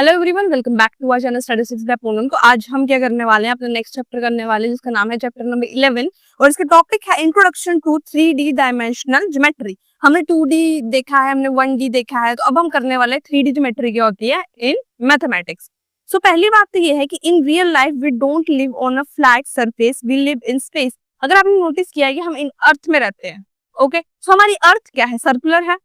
Hello everyone, welcome back to our channel statistics by Poonam. तो आज हम क्या करने वाले हैं, अपना नेक्स्ट चैप्टर करने वाले हैं जिसका नाम है चैप्टर नंबर 11 और इसका टॉपिक है introduction to 3D dimensional geometry. हमने 2D देखा है, हमने 1D देखा है, तो अब हम करने वाले हैं 3D ज्योमेट्री क्या होती है इन मैथमेटिक्स। सो पहली बात तो ये है कि in real life we don't live on a flat surface, we live in space. अगर आपने नोटिस किया है कि हम इन अर्थ में रहते हैं, ओके, तो हमारी अर्थ क्या है, सर्कुलर है,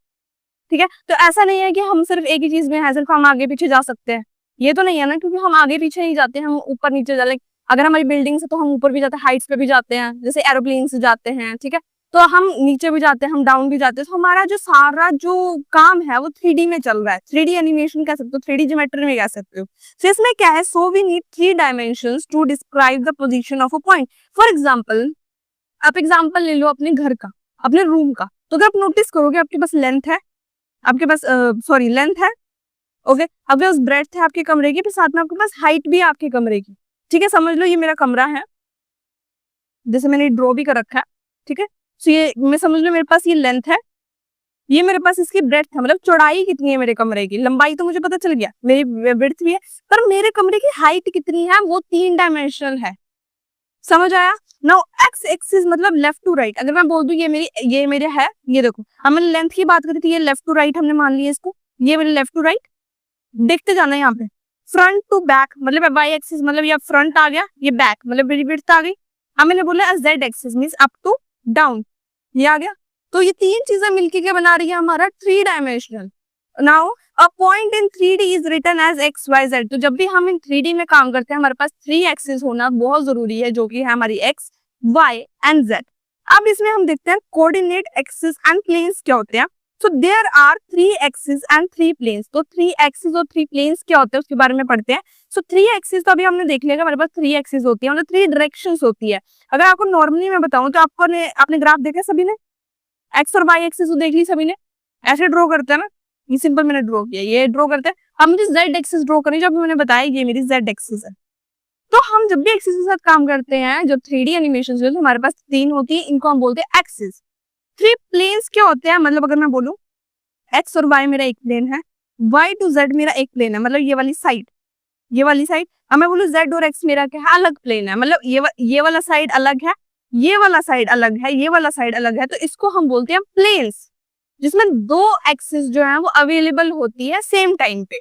ठीक है। तो ऐसा नहीं है कि हम सिर्फ एक ही चीज में है, सिर्फ हम आगे पीछे जा सकते हैं, ये तो नहीं है ना, क्योंकि हम आगे पीछे नहीं जाते, हम ऊपर नीचे जा, अगर हमारी बिल्डिंग से तो हम ऊपर भी जाते हैं, हाइट्स पे भी जाते हैं, जैसे एरोप्लेन से जाते हैं, ठीक है। तो हम नीचे भी जाते हैं, हम डाउन भी जाते हैं। तो हमारा जो सारा जो काम है वो 3D में चल रहा है, 3D एनिमेशन कह सकते हो, 3D ज्योमेट्री में कह सकते हो। तो इसमें क्या है, so we need 3 dimensions to describe the position of a point. For example, आप एग्जाम्पल ले लो अपने घर का, अपने रूम का। तो अगर आप नोटिस करोगे, आपके पास लेंथ है, आपके पास लेंथ है, ओके, आपके पास ब्रेड्थ है आपके कमरे की, फिर साथ में आपके पास हाइट भी है आपके कमरे की, ठीक है। समझ लो ये मेरा कमरा है, जैसे मैंने ड्रॉ भी कर रखा है, ठीक है। तो ये मैं समझ लो मेरे पास ये लेंथ है, ये मेरे पास इसकी ब्रेड्थ है, मतलब चौड़ाई कितनी है मेरे कमरे की, लंबाई तो मुझे पता चल गया, मेरी ब्रेड्थ भी है, पर मेरे कमरे की हाइट कितनी है वो 3 डायमेंशनल है। समझ आया? नाउ एक्स एक्सिस मतलब लेफ्ट टू राइट। अगर मैं बोल दूं ये मेरे है, ये देखो, हमने लेंथ की बात करी थी, ये लेफ्ट टू राइट हमने मान लिया इसको, ये मेरे लेफ्ट टू राइट। देखते जाना है यहाँ पे, फ्रंट टू बैक मतलब वाई एक्सिस, मतलब ये फ्रंट आ गया, ये बैक मतलब मेरी विड्थ आ गई। अब मैंने बोला Z axis means up to down, ये आ गया। तो ये तीन चीजें मिलके क्या बना रही है हमारा 3 dimensional. Now a point in 3D is written as X Y Z. तो जब भी हम इन 3D में काम करते हैं, हमारे पास 3 एक्सिस होना बहुत जरूरी है, जो कि है हमारी एक्स, वाई एंड जेड। अब इसमें हम देखते हैं कोऑर्डिनेट एक्सिस एंड प्लेन्स क्या होते हैं। So there are 3 axis and 3 planes. तो 3 एक्सिस और 3 प्लेन्स क्या होते हैं उसके बारे में पढ़ते हैं। सो 3 एक्सिस तो अभी हमने देख लिया, हमारे पास 3 एक्सिस होती है, मतलब 3 डायरेक्शंस होती है। अगर आपको नॉर्मली मैं बताऊं तो आपने ग्राफ देखा सभी ने, एक्स और वाई एक्सिस देख ली सभी ने, ऐसे ड्रॉ करते हैं ना, ये सिंपल मैंने ड्रॉ किया, ये ड्रॉ करते हैं। अब मुझे जेड एक्सिस ड्रॉ करनी, जो मैंने बताया ये मेरी जेड एक्सिस है। तो हम जब भी एक्सिस के साथ काम करते हैं, जो 3D एनिमेशन जो हमारे पास 3 होती है, इनको हम बोलते हैं एक्सिस। 3 प्लेन्स क्या होते हैं, मतलब अगर मैं बोलूं एक्स और वाई मेरा एक प्लेन है, वाई टू जेड मेरा एक प्लेन है, मतलब ये वाली साइड, ये वाली साइड। अब मैं बोलूं जेड और एक्स मेरा क्या है, अलग प्लेन है, मतलब ये वाला साइड अलग है, ये वाला साइड अलग है, ये वाला साइड अलग है। तो इसको हम बोलते हैं प्लेन्स, जिसमें 2 एक्सिस जो है वो अवेलेबल होती है सेम टाइम पे।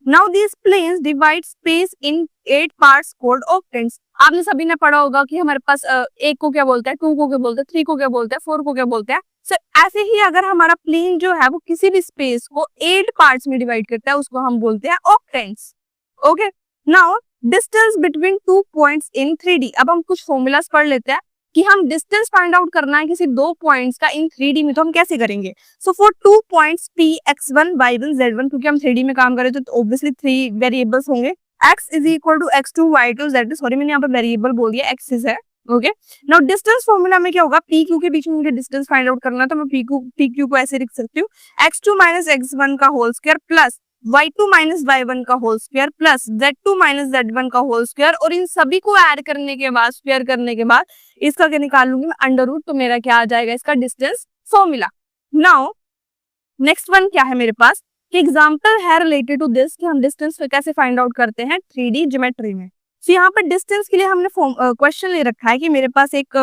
Now these planes divide space in 8 parts called octants। आपने सभी ने पढ़ा होगा कि हमारे पास एक को क्या बोलते हैं, 2 को क्या बोलते हैं, 3 को क्या बोलते हैं, 4 को क्या बोलते हैं। सो ऐसे ही अगर हमारा प्लेन जो है वो किसी भी स्पेस को 8 पार्ट्स में डिवाइड करता है, उसको हम बोलते हैं octants. Okay, now distance between 2 points in 3D। अब हम कुछ फॉर्मूलाज पढ़ लेते हैं कि हम डिस्टेंस फाइंड आउट करना है किसी 2 पॉइंट्स का इन 3D में, तो हम कैसे करेंगे। So for 2 points P x1 y1 z1, क्योंकि हम 3D में काम करें तो ऑब्वियसली 3 वेरिएबल्स होंगे, x is equal to x2 y2 z2। Sorry मैंने यहाँ पर वेरिएबल बोल दिया, एक्सिस है, ओके। नाउ डिस्टेंस फॉर्मूला में क्या होगा, p q के बीच में मुझे डिस्टेंस फाइंड आउट करना है, तो मैं p q को ऐसे लिख सकती हूँ, x2 माइनस x1 का whole square plus y2 minus y1 का whole square plus z2 minus z1 का होल स्क्वायर, और इन सभी को ऐड करने के बाद, स्क्वायर करने के बाद इसका क्या निकाल लूंगी मैं, अंडर रूट। तो मेरा क्या आ जाएगा, इसका distance formula. Now next one क्या है मेरे पास, कि एग्जांपल है रिलेटेड टू दिस, कि हम डिस्टेंस कैसे फाइंड आउट करते हैं 3D ज्योमेट्री में। तो यहाँ पर डिस्टेंस के लिए हमने क्वेश्चन ले रखा है कि मेरे पास एक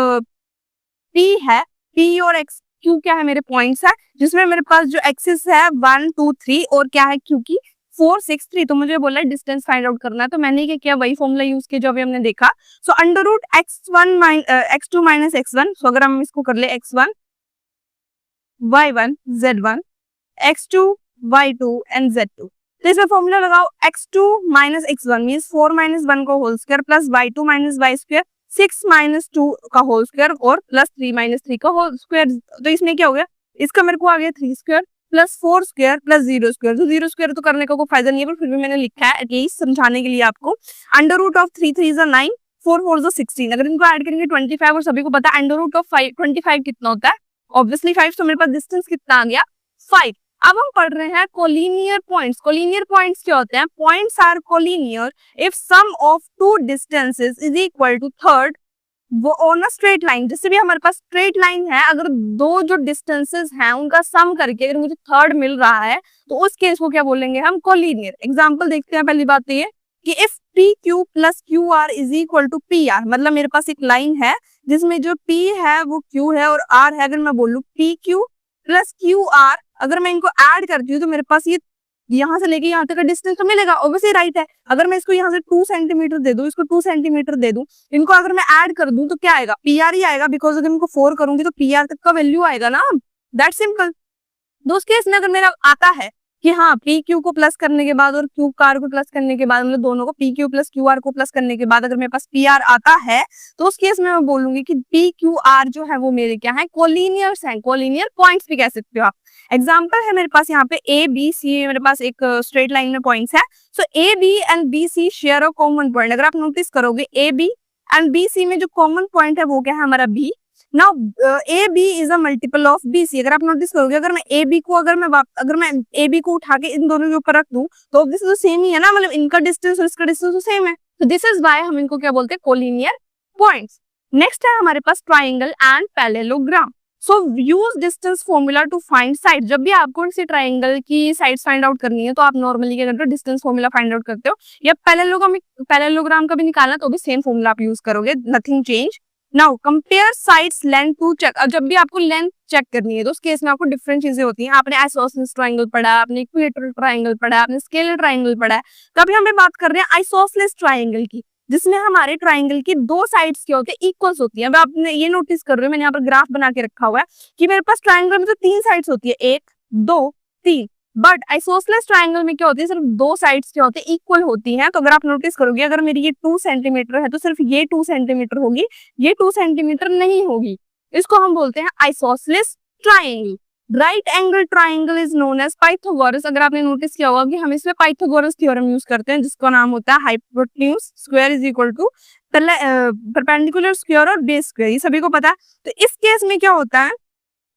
P है, P और x Q क्या है, मेरे पॉइंट्स है, जिसमें मेरे पास जो एक्सिस है 1 2 3 और क्या है Q की 4 6 3। तो मुझे बोला डिस्टेंस फाइंड आउट करना है, तो मैंने क्या किया, वही फॉर्मूला यूज किया जो अभी हमने देखा। So under root x2 minus x1। So अगर हम इसको कर ले x1 y1 z1 x2 y2 and z2, तो इसमें फॉर्मूला लगाओ, x2 minus x1 means 4 minus 1 का whole square plus y2 minus y square 6 minus 2 का होल स्क्वायर और प्लस 3 माइनस 3 का होल स्क्वायर। तो इसमें क्या हो गया, इसका मेरे को आ गया 3 square plus 4 square plus 0 square. तो 0 स्क्वायर तो करने का कोई फायदा नहीं है, पर फिर भी मैंने लिखा है एटलीस्ट समझाने के लिए आपको। Under root of 3 3 9, 4 4 16। अगर इनको ऐड करेंगे 25, और सभी को पता है अंडर रूट ऑफ 25 कितना होता है, ऑब्वियसली 5। तो मेरे पास डिस्टेंस कितना आ गया, 5। अब हम पढ़ रहे हैं कोलिनियर पॉइंट्स। कोलिनियर पॉइंट्स क्या होते हैं, points are collinear if sum of two distances is equal to third वो ऑन अ स्ट्रेट लाइन, जैसे भी हमारे पास स्ट्रेट लाइन है, अगर दो जो डिस्टेंसेस हैं उनका सम करके अगर मुझे थर्ड मिल रहा है तो उस केस को क्या बोलेंगे हम, कोलिनियर। एग्जांपल देखते हैं। पहली बात तो ये कि if P Q plus Q R is equal to P R, मतलब मेरे पास एक लाइन है जिसमें जो पी है वो क्यू है और आर है। अगर मैं बोलूं P Q plus Q are, अगर मैं इनको ऐड करती हूँ तो मेरे पास ये यहाँ से लेके यहाँ तक का डिस्टेंस तो मिलेगा, ऑब्वियसली राइट है। अगर मैं इसको यहाँ से 2 सेंटीमीटर दे दूं, इसको 2 सेंटीमीटर दे दूं, इनको अगर मैं ऐड कर दूं तो क्या आएगा, पी आर ही आएगा, बिकॉज अगर इनको 4 करूंगी तो पी आर तक का वैल्यू आएगा ना, दैट सिंपल। तो उस केस में अगर मेरा आता है कि हाँ पी क्यू को प्लस करने के बाद और क्यू आर को प्लस करने के बाद, मतलब दोनों को P Q plus Q are को प्लस करने के बाद अगर मेरे पास पी आर आता है तो उस केस में मैं बोलूंगी कि पी क्यू आर जो है वो मेरे क्या है, कोलिनियर्स हैं, कोलिनियर पॉइंट्स भी कह सकते हो आप। एग्जाम्पल है मेरे पास यहाँ पे ए बी सी, मेरे पास एक स्ट्रेट लाइन में पॉइंट्स है। So A B and B C share a common point. अगर आप नोटिस करोगे A B and B C में जो कॉमन पॉइंट है वो क्या है, हमारा B. Now A B is a multiple of B C. अगर आप नोटिस करोगे, अगर मैं ए बी को अगर मैं ए बी को उठा के इन दोनों के ऊपर रख दूं तो दिस तो सेम ही है ना, मतलब इनका डिस्टेंस और इसका डिस्टेंस तो सेम है। तो दिस इज व्हाई हम इनको क्या बोलते हैं, कोलिनियर पॉइंट्स। नेक्स्ट है हमारे पास triangle and parallelogram. So use distance formula to find side. जब भी आपको किसी ट्राइंगल की साइड फाइंड आउट करनी है तो आप नॉर्मली क्या करते हो, डिस्टेंस फॉर्मूला फाइंड आउट करते हो, या पैरेललोग्राम का भी निकालना तो भी सेम फॉर्मूला आप यूज करोगे, nothing change. Now compare sides length to check. जब भी आपको लेंथ चेक करनी है तो उस केस में आपको डिफरेंट चीजें होती हैं। आपने आइसोसेलेस ट्रायंगल पढ़ा, आपने इक्विलेटरल ट्रायंगल पढ़ा, आपने स्केलर ट्रायंगल पढ़ा है। तो अभी हम बात कर रहे हैं आइसोसेलेस ट्रायंगल की, जिसमें हमारे ट्रायंगल की दो साइड्स क्या होती है, इक्वल्स होती है। अब आपने ये नोटिस कर रहे हो, मैंने यहाँ पर ग्राफ बना के रखा हुआ है कि मेरे पास ट्रायंगल में तो 3 साइड्स होती है, 1 2 3, बट आइसोसेलेस ट्रायंगल में क्या होती है, सिर्फ 2 साइड्स क्या होती है, इक्वल होती हैं। तो अगर आप नोटिस करोगे, अगर मेरी ये 2 सेंटीमीटर है तो सिर्फ ये 2 सेंटीमीटर होगी, ये 2 सेंटीमीटर नहीं होगी। इसको हम बोलते हैं isosceles triangle. Right angle triangle is known as Pythagoras. अगर आपने नोटिस किया होगा कि हम इसमें पाइथागोरस थ्योरम यूज करते हैं, जिसका नाम होता है hypotenuse square is equal to perpendicular square और बेस स्क्वायर, ये सभी को पता है। तो इस केस में क्या होता है,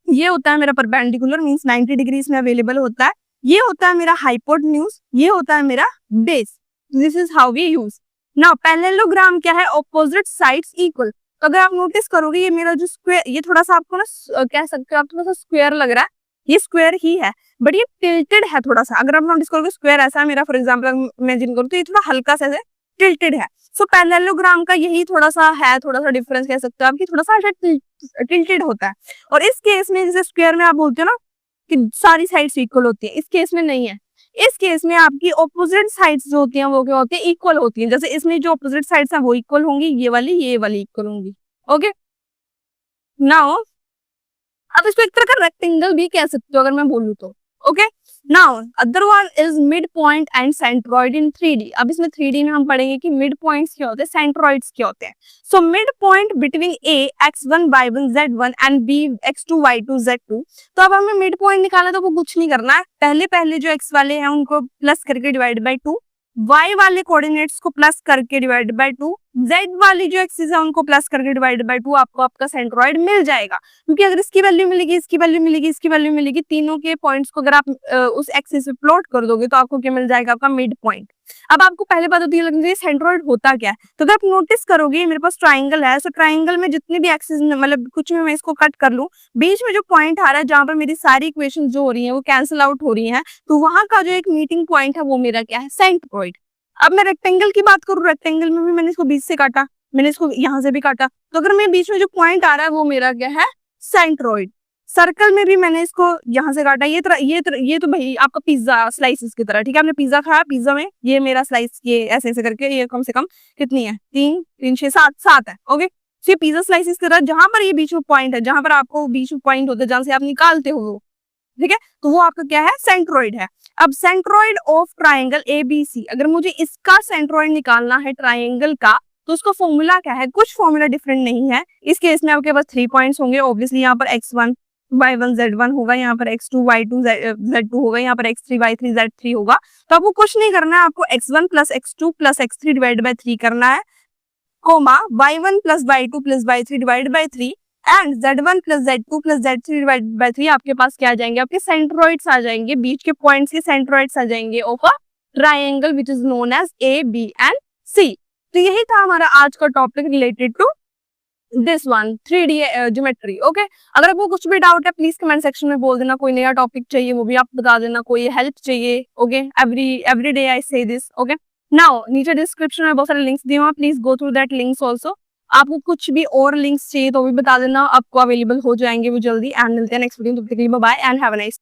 ये होता है मेरा परपेंडिकुलर, मींस 90 डिग्री इसमें अवेलेबल होता है। ये होता है मेरा हाइपोटेन्यूज, ये होता है मेरा base. This is how we use. Now parallelogram क्या है, ऑपोजिट साइड्स इक्वल। तो अगर आप नोटिस करोगे, ये मेरा जो स्क्वायर, ये थोड़ा सा आपको ना कह सकते हो आप, थोड़ा सा स्क्वायर लग रहा है, ये स्क्वायर ही है, बट ये टिल्टेड है थोड़ा सा। अगर आप नोटिस करोगे स्क्वायर ऐसा है मेरा, फॉर एग्जाम्पल इमेजिन करो तो ये थोड़ा हल्का सा टिल्टेड है। सो पैरेललोग्राम का यही थोड़ा सा है, थोड़ा सा डिफरेंस कह सकते हो आप, कि थोड़ा सा टिल्टेड होता है। और इस केस में जैसे स्क्वायर में आप बोलते हो ना कि सारी साइड्स इक्वल होती है, इस केस में नहीं है। इस केस में आपकी ऑपोजिट साइड्स जो होती हैं वो क्या होती है, इक्वल होती हैं। जैसे इसमें जो ऑपोजिट साइड्स हैं वो इक्वल होंगी, ये वाली इक्वल होंगी। ओके, नाउ अब इसको एक तरह का रेक्टेंगल भी कह सकते हो अगर मैं बोलूँ तो। Okay, now other one is mid point and centroid in 3D। अब इसमें 3D में हम पढ़ेंगे कि मिड पॉइंट्स क्या होते हैं, सेंट्रॉइड्स क्या होते हैं। So mid point between A x1 y1 z1 and b x2 y2 z2। तो अब हमें मिड पॉइंट निकालना, तो वो कुछ नहीं करना है, पहले जो x वाले हैं उनको प्लस करके डिवाइड बाई 2, y वाले कोऑर्डिनेट्स को प्लस करके डिवाइड बाई 2, z वाली जो एक्सिस है उनको प्लस करके डिवाइड बाई 2, आपको आपका सेंट्रॉइड मिल जाएगा। क्योंकि अगर इसकी वैल्यू मिलेगी, इसकी वैल्यू मिलेगी, इसकी वैल्यू मिलेगी, तीनों के पॉइंट्स को अगर आप उस एक्सिस पे प्लॉट कर दोगे तो आपको क्या मिल जाएगा, आपका मिड पॉइंट। अब आपको पहले बात होती है लगनी चाहिए सेंट्रॉइड होता क्या है। तो अगर आप नोटिस करोगे मेरे पास ट्राइंगल है, सो ट्राइंगल में जितने भी एक्सिस, मतलब कुछ भी मैं इसको कट कर लूं, बीच में जो पॉइंट आ रहा है जहां पर मेरी सारी इक्वेशन जो हो रही है वो कैंसिल आउट हो रही है, तो वहां का जो एक मीटिंग पॉइंट है वो मेरा क्या है, सेंट्रॉइड। अब मैं रेक्टेंगल की बात करूं, रेक्टेंगल में भी मैंने इसको बीच से काटा, मैंने इसको यहाँ से भी काटा, तो अगर मेरे बीच में जो पॉइंट आ रहा है वो मेरा क्या है, सेंट्रॉइड। सर्कल में भी मैंने इसको यहाँ से काटा, ये तो भाई आपका पिज्जा स्लाइसिस की तरह, ठीक है, आपने पिज्जा खाया, पिज्जा में ये मेरा स्लाइस, ये ऐसे ऐसे करके, ये कम से कम कितनी है, 3 3 6 7 है। ओके, तो ये पिज्जा स्लाइसिस की तरह, जहां पर ये बीच में पॉइंट है, जहां पर आपको बीच में पॉइंट होता है जहां से आप निकालते हो, ठीक है, तो वो आपका क्या है, सेंट्रॉइड है। अब सेंट्रॉइड ऑफ ट्राइंगल ABC, अगर मुझे इसका सेंट्रॉइड निकालना है ट्राइंगल का, तो उसका फॉर्मूला क्या है, कुछ फॉर्मूला डिफरेंट नहीं है। इस केस में आपके पास 3 पॉइंट्स होंगे, ऑब्वियसली यहाँ पर x1 y1 z1 होगा, यहाँ पर x2 y2 z2 होगा, यहाँ पर x3 y3 z3 होगा। तो आपको कुछ नहीं करना है, आपको x1 plus x2 plus x3 divide by 3 करना है, comma y1 plus y2 plus y3 divide by 3 and z1 plus z2 plus z3 divide by 3। आपके पास क्या आ जाएंगे, आपके सेंट्रॉइड्स आ जाएंगे, बीच के पॉइंट्स के सेंट्रॉइड्स आ जाएंगे of a triangle which is known as A B and C। तो यही था हमारा आज का topic related to this one 3D geometry. Okay, अगर आपको कुछ भी डाउट है प्लीज कमेंट सेक्शन में बोल देना, कोई नया टॉपिक चाहिए वो भी आप बता देना, कोई हेल्प चाहिए। ओके, एवरी डे आई से दिस। ओके, नाउ नीचे डिस्क्रिप्शन में बहुत सारे लिंक्स दिए हुए हैं, please go through that links also. आपको कुछ भी और लिंक्स चाहिए तो भी बता देना, आपको अवेलेबल हो जाएंगे वो जल्दी। एंड मिलते हैं नेक्स्ट वीडियो, तब तक के लिए bye and have a nice